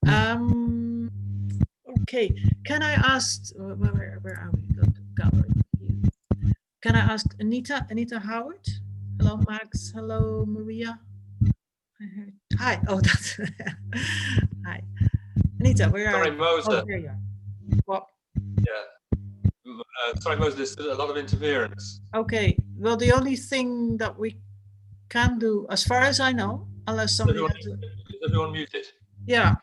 Um, okay. Can I ask, where are we? Go to gallery. Here. Can I ask Anita Howard? Hello, Max. Hello, Maria. I heard. Hi. Oh, that's. Hi. Anita, where are Sorry, you? Moses. Oh, there you are. Well, Yeah. Sorry, Moses. There's a lot of interference. okay. Well, the only thing that we can do, as far as I know, unless somebody has a. Is everyone muted? Yeah,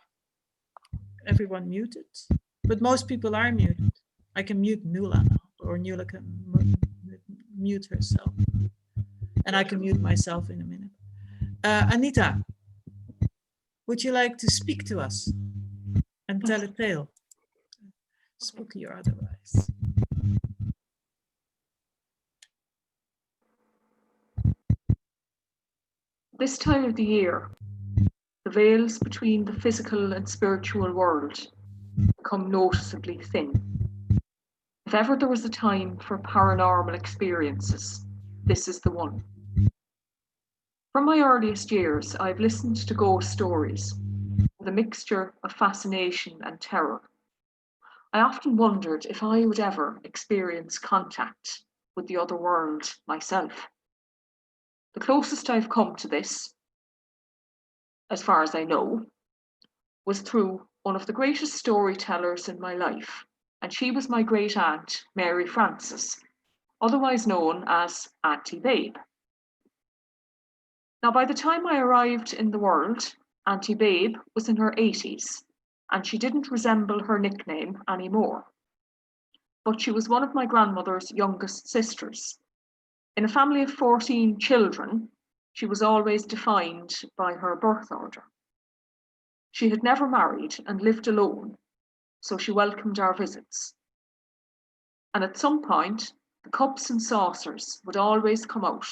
everyone muted. But most people are muted. I can mute Nula now, or Nula can mute herself. And I can mute myself in a minute. Anita, would you like to speak to us and tell a tale? Spooky or otherwise. This time of the year, the veils between the physical and spiritual world become noticeably thin. If ever there was a time for paranormal experiences, this is the one. From my earliest years, I've listened to ghost stories with a mixture of fascination and terror. I often wondered if I would ever experience contact with the other world myself. The closest I've come to this, as far as I know, was through one of the greatest storytellers in my life, and she was my great aunt, Mary Frances, otherwise known as Auntie Babe. Now, by the time I arrived in the world, Auntie Babe was in her 80s, and she didn't resemble her nickname anymore. But she was one of my grandmother's youngest sisters. In a family of 14 children, she was always defined by her birth order. She had never married and lived alone, so she welcomed our visits. And at some point, the cups and saucers would always come out,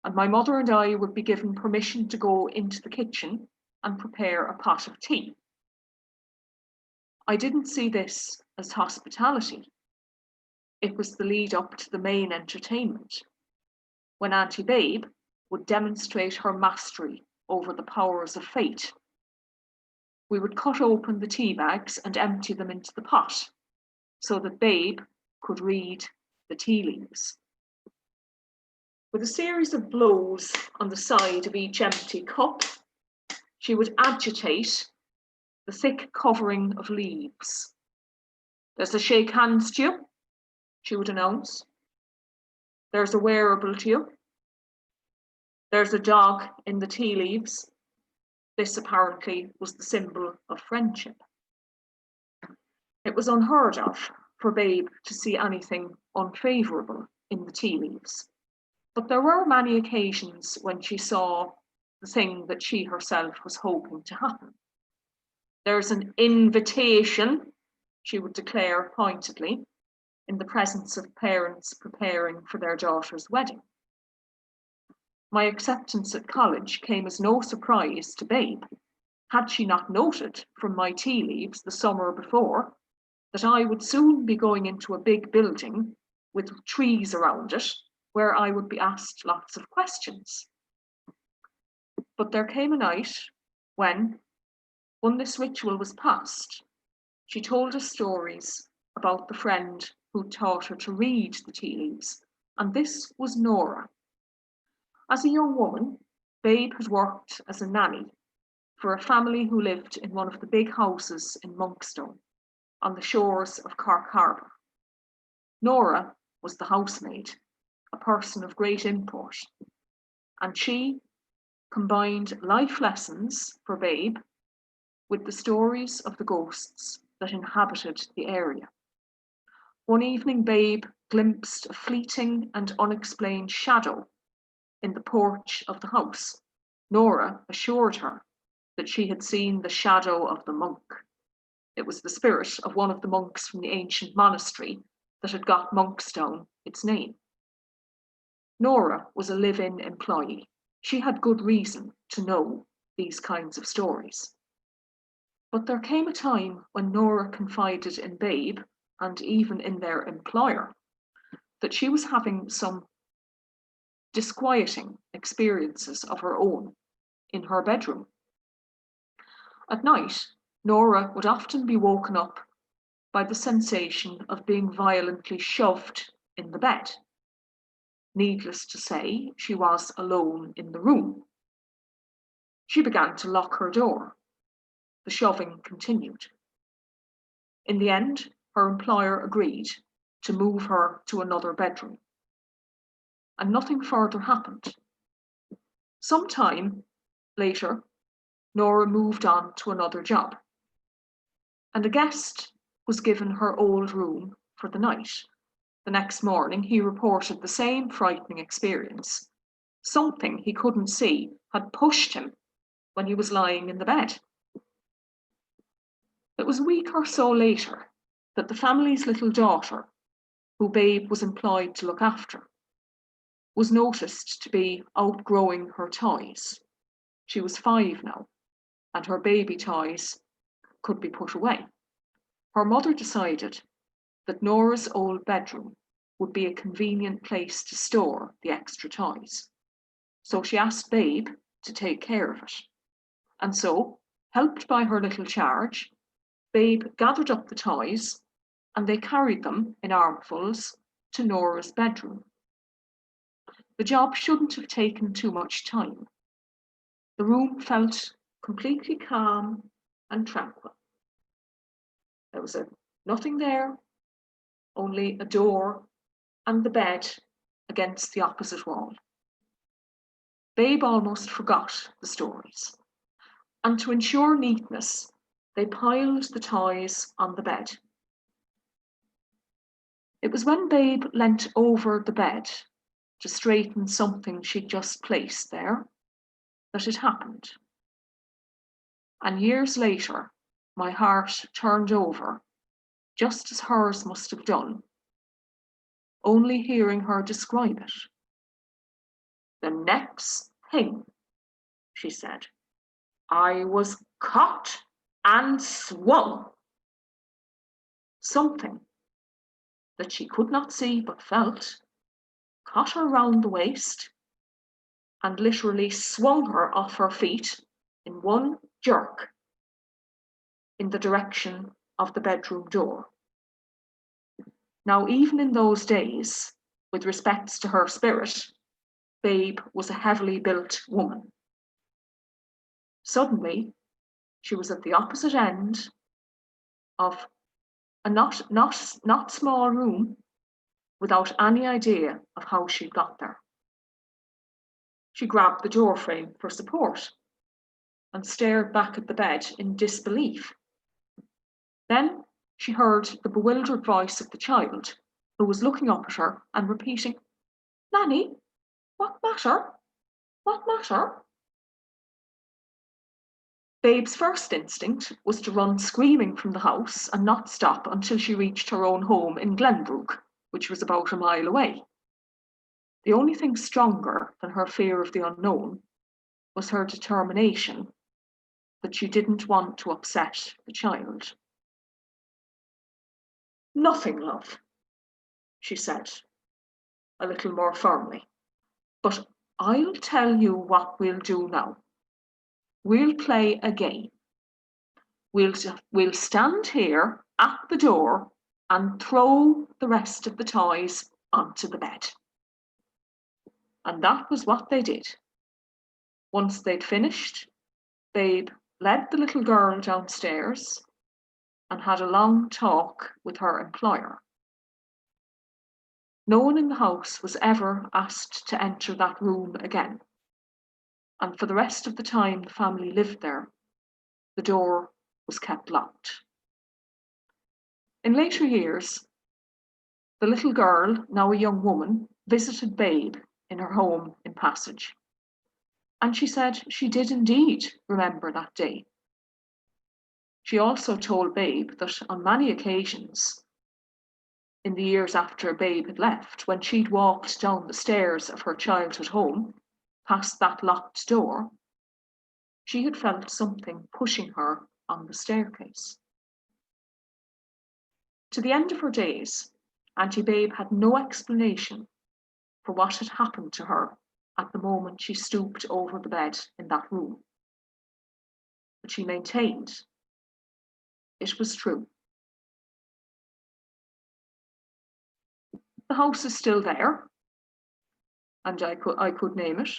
and my mother and I would be given permission to go into the kitchen and prepare a pot of tea. I didn't see this as hospitality. It was the lead up to the main entertainment, when Auntie Babe would demonstrate her mastery over the powers of fate. We would cut open the tea bags and empty them into the pot, so that Babe could read the tea leaves. With a series of blows on the side of each empty cup, she would agitate the thick covering of leaves. "There's a shake hands to you," she would announce. "There's a wearable to you. There's a dog in the tea leaves." This apparently was the symbol of friendship. It was unheard of for Babe to see anything unfavourable in the tea leaves. But there were many occasions when she saw the thing that she herself was hoping to happen. "There's an invitation," she would declare pointedly, in the presence of parents preparing for their daughter's wedding. My acceptance at college came as no surprise to Babe. Had she not noted from my tea leaves the summer before that I would soon be going into a big building with trees around it, where I would be asked lots of questions. But there came a night when this ritual was past, she told us stories about the friend who taught her to read the tea leaves, and this was Nora. As a young woman, Babe had worked as a nanny for a family who lived in one of the big houses in Monkstone, on the shores of Cork Harbour. Nora was the housemaid, a person of great import, and she combined life lessons for Babe with the stories of the ghosts that inhabited the area. One evening, Babe glimpsed a fleeting and unexplained shadow in the porch of the house. Nora assured her that she had seen the shadow of the monk. It was the spirit of one of the monks from the ancient monastery that had got Monkstone its name. Nora was a live-in employee. She had good reason to know these kinds of stories. But there came a time when Nora confided in Babe, and even in their employer, that she was having some disquieting experiences of her own in her bedroom. At night, Nora would often be woken up by the sensation of being violently shoved in the bed. Needless to say, she was alone in the room. She began to lock her door. The shoving continued. In the end, her employer agreed to move her to another bedroom. And nothing further happened. Some time later, Nora moved on to another job, and a guest was given her old room for the night. The next morning, he reported the same frightening experience. Something he couldn't see had pushed him when he was lying in the bed. It was a week or so later that the family's little daughter, who Babe was employed to look after, was noticed to be outgrowing her toys. She was 5 now, and her baby toys could be put away. Her mother decided that Nora's old bedroom would be a convenient place to store the extra toys. So she asked Babe to take care of it. And so, helped by her little charge, Babe gathered up the toys and they carried them in armfuls to Nora's bedroom. The job shouldn't have taken too much time. The room felt completely calm and tranquil. There was nothing there, only a door and the bed against the opposite wall. Babe almost forgot the stories, and to ensure neatness, they piled the toys on the bed. It was when Babe leant over the bed to straighten something she'd just placed there that it happened. And years later, my heart turned over, just as hers must have done, only hearing her describe it. The next thing, she said, I was caught and swung. Something that she could not see but felt caught her round the waist and literally swung her off her feet in one jerk in the direction of the bedroom door. Now, even in those days, with respects to her spirit, Babe was a heavily built woman. Suddenly, she was at the opposite end of a not small room without any idea of how she'd got there. She grabbed the door frame for support and stared back at the bed in disbelief. Then she heard the bewildered voice of the child, who was looking up at her and repeating, Nanny, what matter? What matter? Babe's first instinct was to run screaming from the house and not stop until she reached her own home in Glenbrook, which was about a mile away. The only thing stronger than her fear of the unknown was her determination that she didn't want to upset the child. Nothing, love, she said, a little more firmly. But I'll tell you what we'll do now. We'll play a game. We'll stand here at the door and throw the rest of the toys onto the bed. And that was what they did. Once they'd finished, Babe led the little girl downstairs and had a long talk with her employer. No one in the house was ever asked to enter that room again. And for the rest of the time the family lived there, the door was kept locked. In later years, the little girl, now a young woman, visited Babe in her home in Passage. And she said she did indeed remember that day. She also told Babe that on many occasions, in the years after Babe had left, when she'd walked down the stairs of her childhood home, past that locked door, she had felt something pushing her on the staircase. To the end of her days, Auntie Babe had no explanation for what had happened to her at the moment she stooped over the bed in that room. But she maintained It was true. The house is still there, and I could name it.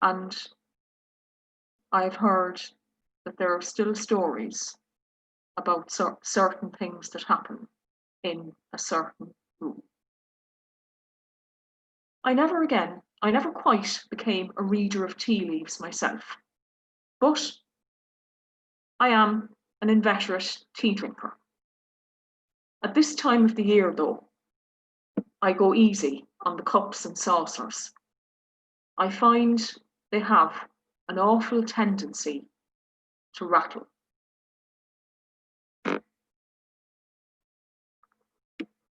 And I've heard that there are still stories about certain things that happen in a certain room. I never quite became a reader of tea leaves myself, but I am an inveterate tea drinker. At this time of the year, though, I go easy on the cups and saucers. I find they have an awful tendency to rattle.